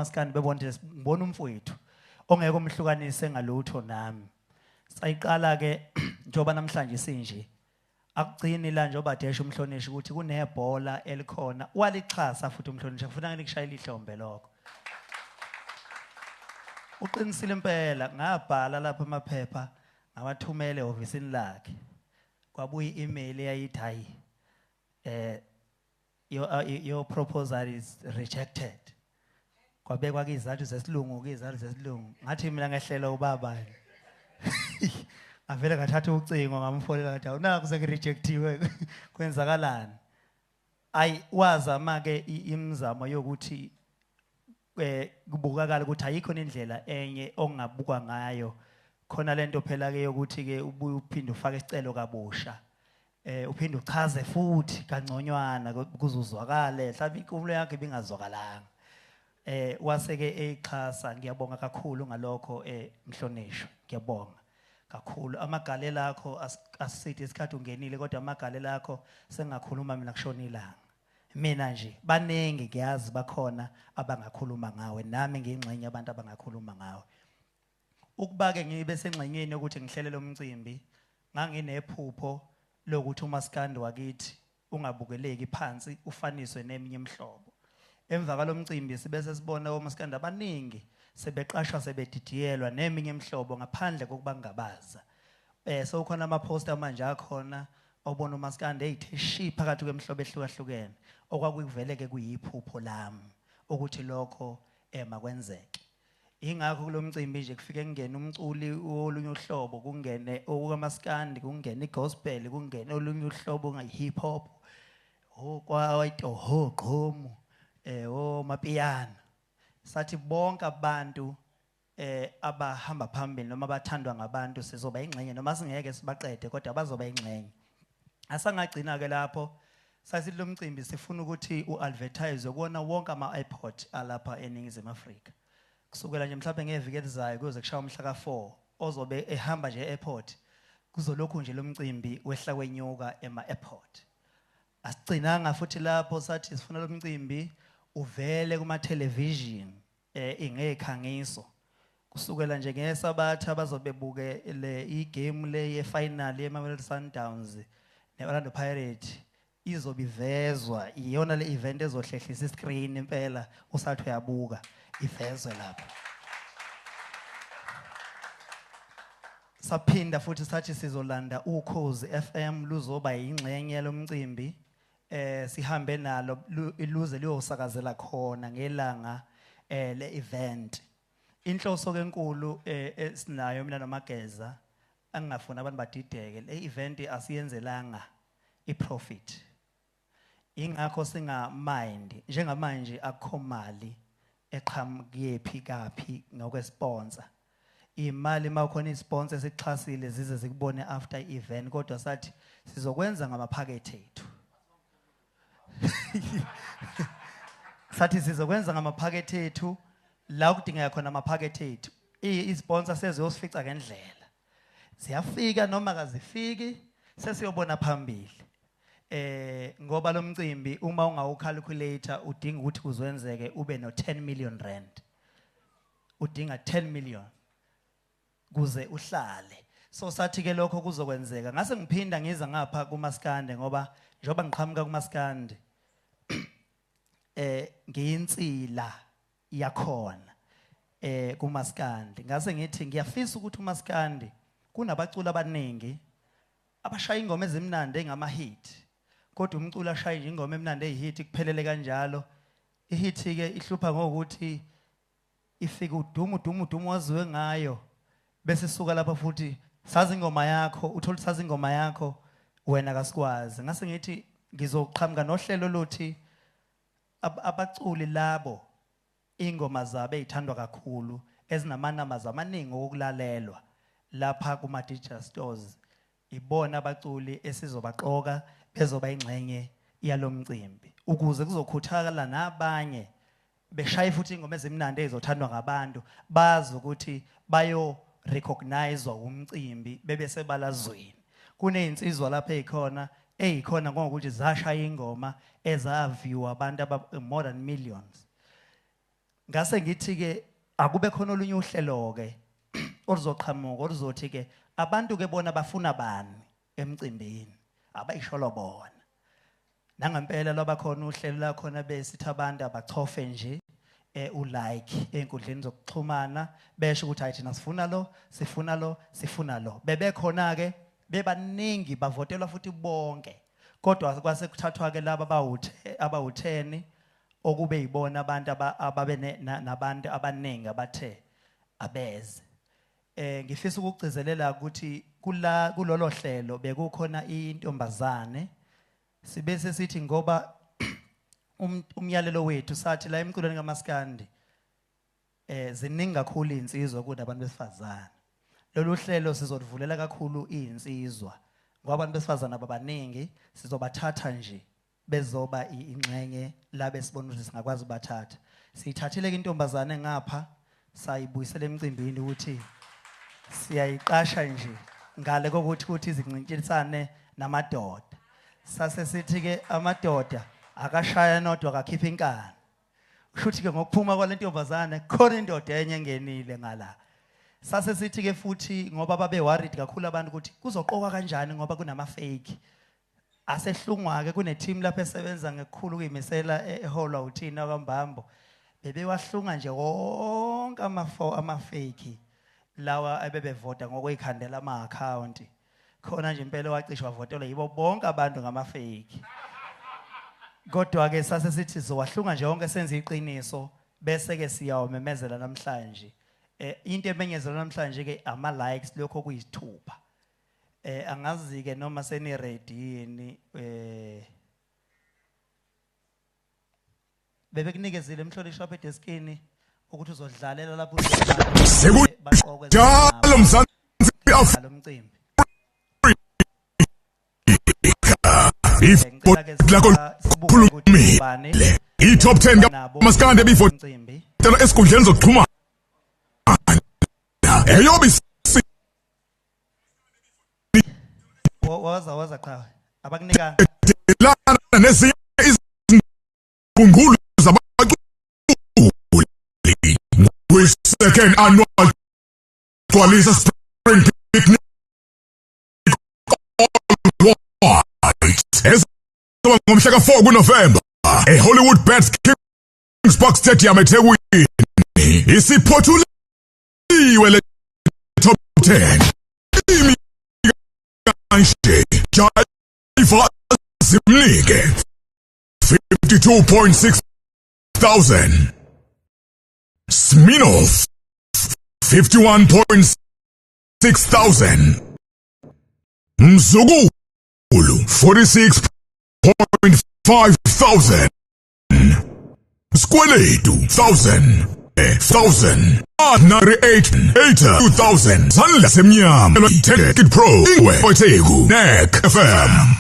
Maskandi bebonde ngibona umfowethu ongeke umhlukanise ngalutho nami. Sayiqala ke njoba namhlanje sinje. Akugcini la njoba desha umhlonishwa ukuthi kunebhola elikhona walixhasa futhi umhlonishwa kufanele ngikushaye ihlombe lokho. Uqinisile impela ngabhala lapha emaphepha ngawathumele ofisini lakhe. Kwabuya i-email eyayithi hayi your proposal is rejected. Kwabekwa ke izathu zesilungu ngathi mina ngehlela ubaba avele ngathatha ucingo ngamfolela ngathi awunaku sekurejectiwe kwenzakalani. Wazama ke imizamo yokuthi kubukakala ukuthi ayikho indlela enye ongabukwa ngayo khona lento phela ke yokuthi ke ubuye uphinde ufake isicelo kabusha. Uphinde uchaze futhi kangconywana kuzuzwakale mhlawumbe inkubulo yakhe ibingazwakalanga. Waseke exhasa ngiyabonga kakhulu ngalokho mhlonishwa ngiyabonga kakhulu. Amagalelo akho asithi isikhathi ungenile kodwa amagalelo akho sengakhuluma mina kushona ilanga. Mina nje baningi ngiyazi bakhona abangakhuluma ngawe nami ngingxenye abantu abangakhuluma ngawe. Ukuba ke ngibe sengxenyeni ukuthi ngihlelele umcimbi nganginephupho lokuthi uMaskandi wakithi ungabukeleki phansi ufaniswe neminye imihlobo. Emva kwalomcimbi sibese sibona oMaskandi abaningi sebeqashwa sebedidiyelwa neminye imihlobo ngaphandle kokuba ngabaza. So khona ama poster manje akhona obona uMaskandi ethe shi phakathi kwemihlobo ehlukahlukene okwakuvele ke kuyiphupho lami ukuthi lokho makwenzeke. Ingakho kulomcimbi nje kufike kungena umculi olunye uhlobo kungene okukaMaskandi kungena igospel kungena olunye uhlobo ngahip hop kwaito gqomu mapiano. Sathi bonke abantu abahamba phambili noma bathandwa ngabantu sizoba ingxenye noma singeke sibaqede kodwa bazoba ingxenye. Asangagcina ke lapho sathi lo mcimbi sifuna ukuthi uadvertise ukona wonke ama-airport alapha eNingizimu Afrika. Kusukela nje mhlawumbe ngeviki elizayo kuze kushaya umhla ka4 ozobe ehamba nje e-airport kuzolokhu nje lo mcimbi wehla kwenyuka ema-airport. Asigcinanga futhi lapho sathi sifuna lo mcimbi uvele kuma television ingekhangiso. Kusukela nje ngeSabatha bazobe buke le igame le yefinal yeMamelodi Sundowns neOrlando Pirates izobivezwa iyona le event ezohlehlisa iscreen impela usathi uyabuka ivezwe lapha. Saphinda futhi sathi sizolanda uKhozi FM luzoba ingxenye lomcimbi sihambe nalo iluze liyosakazela khona ngelanga le event. Inhloso kenkulu esinayo mina noMageza angafuna abantu badideke le event asiyenzelanga iprofit. Ingakho singa mind njengamanje akukho mali eqhamukephi kaphi ngokwesponsor. Imali makukhona isponsor esixhasile zize zikubone after event kodwa sathi sizokwenza ngamaphakethe ethu. Sathi sizokwenza ngamaphakethe ethu la kudingeka khona amaphakethe ethu. Isponsor seziyosifica ngendlela. Ziyafika noma akazifiki sesiyobona phambili. Ngoba lo mcimbi uma ungawucalculator udinga ukuthi kuzwenzeke ube no 10 million rand. Udinga 10 million kuze uhlale. So sathi ke lokho kuzokwenzeka. Ngase ngiphinda ngiza ngapha kuMaskandi ngoba njoba ngiqhamuka kuMaskandi ngiyinsila yakhona kuMaskandi. Ngase ngithi ngiyafisa ukuthi uMaskandi kunabaculi abaningi abashaya ingoma ezimnandi engama-hit. Kodwa umculo ashaya nje ingoma emnandi eyihit kuphelele kanjalo. Ihit ke ihlupha ngokuthi ifika udumo waziwe ngayo bese suka lapha futhi sazi ingoma yakho uthola sazi ingoma yakho wena kasikwazi. Ngase ngithi ngizoqhamuka nohlelo lothi abaculi labo ingoma zabo ezithandwa kakhulu ezinamanamba amaningi okulalelwa lapha kuma digital stores ibona abaculi esizobaqoka bezoba ingxenye yalomcimbi ukuze kuzokhuthala nabanye beshaya futhi ingoma ezimnandi ezothandwa ngabantu bazi ukuthi bayo recognizewa umcimbi bebe sebalazweni. Kunezinsizwa lapha ezikhona ngokuthi zashaya ingoma ezaviwa abantu more than millions. ngase ngithi ke akube khona olunye uhlelo ke oluzoqhamuka oluzothi ke abantu ke bona bafuna bani emcimbini abayisholo bona nangempela loba khona uhlelo la khona besithi abantu abachofe nje ulike enkundleni zokuxhumana besho ukuthi hayi thina sifuna lo sifuna lo sifuna lo bebe khona ke bebaningi bavotelwa futhi bonke kodwa kwase kuthathwa ke laba abawu10 okube yibona abantu ababe nabantu abaningi abathe abeze ngifisa ukugcizelela ukuthi kulolo hlelo bekukhona intombazane sibese sithi ngoba umyalelo wethu sathi la emculweni kaMaskandi ziningi kakhulu insizwa kunabantu besifazana lolu hlelo sizolivulela kakhulu insizwa ngoba abantu besifazana ababaningi sizobathatha nje bezoba ingxenye la besibona ukuthi singakwazi ubathatha sithathile intombazane ngapha sayibuyisela emcimbini ukuthi siyayiqasha nje ngale kokuthi izincintisane namadoda sase sithi ke amadoda akashaya nodwa akakhipha inkani ushuthi ke ngokuphuma kwalentombazane khona indoda enye engenile ngala sase sithi ke futhi ngoba babe worried kakhulu abantu ukuthi kuzoqokwa kanjani ngoba kunama fake asehlungwa ke kune team lapha esebenza ngekukhulu kuyimisela eholwa uthina kwambambo bebewahlunga nje wonke ama fake lawa abebevota ngokwikhandela ama account khona nje impela wacishwa votelwa yibo bonke abantu ngama fake kodwa ke sase sithi zowahlunga nje wonke senze iqiniso bese ke siyawumemezela namhlanje into emenyezela namhlanje ke ama likes lokho kuyisithupha angazi ke noma seni ready yini bebekunikezile emhlonishwa apha edeskini ukuthi uzodlalela lapho baqokwe njalo mzansi umcimbi i-top 10 kaMaskandi ebivotela esikhundleni zokuxhumana eyobi waza cha abakunika nezinye izingqungulu zabaculi kwi-second annual Gcwalisa Spring Picnic All White ezoba ngomhla ka-4 kuNovemba eHollywood Bets Kings Park Stadium eThekwini isiphothulwe le-top 10 Jaiva Zimnike 52.6 thousand Smirnoff 51.6 thousand Mzukulu 46.5 thousand Skweletu 1,000 98 2,000 Sanla Semnyama Ticket Pro Ingwe Otegu Nek FM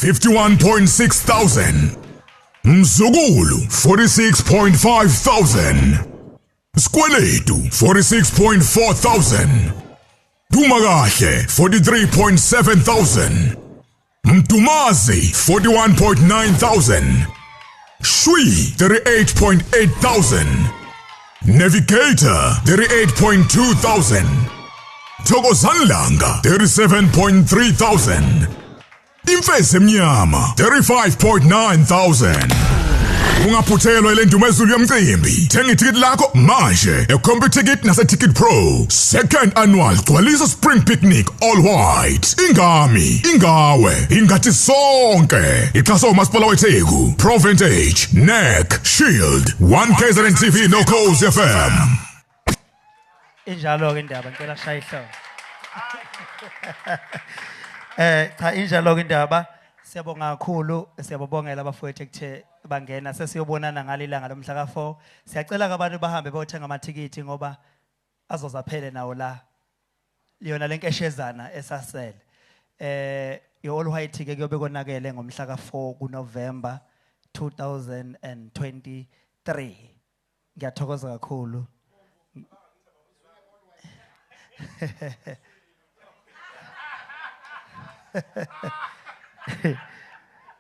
51.6 thousand Mzukulu 46.5 thousand Skweletu 46.4 thousand Dumakahle 43.7 thousand Mtumazi 41.9 thousand Shwi 38.8 thousand Navigator 38.2 thousand Thokozanlanga 37.3 thousand Imfezi emnyama 35.9 thousand Ungaphuthelwa ile ndumezulu yomcimbi thenga itikiti lakho manje eCompuTicket naseTicket Pro second annual Gcwalisa Spring Picnic All White ingami ingawe ingathi sonke ixhaso umasipala weTheku Provintage Neck Shield 1KZN TV no Coast FM injalo ke indaba ngicela shaya ihloko cha injalo ke indaba siyabonga kakhulu siyababongela abafowethu ekuthe bangena sesiyobonana ngalilanga lomhla ka4 siyacela ke abantu bahambe bayothenga amathikithi ngoba azozaphele nawo la liyona lenkeshezana esasele yo all white ke kuyobe konakele ngomhla ka4 kuNovember 2023. Ngiyathokoza kakhulu.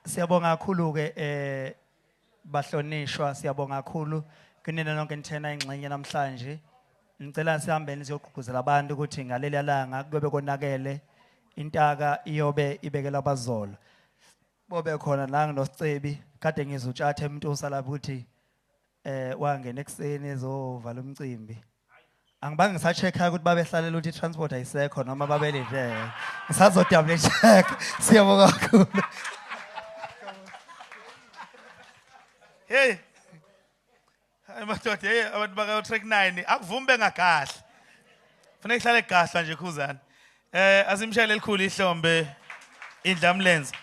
Siyabonga kakhulu ke bahlonishwa, siyabonga kakhulu kunina nonke nithena ingxenye namhlanje. Ngicela sihambeni siyogqugquzela abantu ukuthi ngaleli langa kube konakele intaka iyobe ibekela abazolo. Bobe khona la nginoscebi kade ngizutshathe umuntu osala ukuthi wangena ekseni ezovala umcimbi. Angibange ngisachecka ukuthi babehlalela ukuthi transport ayisekho noma babelide. Ngisazo double check. Siyabonga kakhulu. Hey. Hayi madoda, hey abantu baka track 9 akuvumbe ngagahle. Kufanele ihlale gahla nje khuzana. Asimshayele elikhulu ihlombe indlamlenze.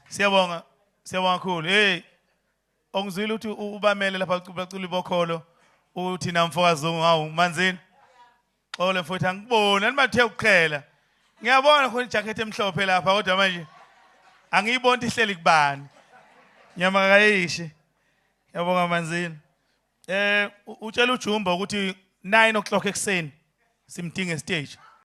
Siyabonga kakhulu. Hey. Ongizwile ukuthi ubamele lapha bacula ibokholo uthi namfokazi ngawu manzini. Xole mfowethu angibona animathe ukuqhela. Ngiyabona khona ijacket emhlophe lapha kodwa manje angiyiboni ihleli kubani. Nyama kayishi. Yabonga manzini. Utshela uJumba ukuthi 9 o'clock ekseni simdinga stage.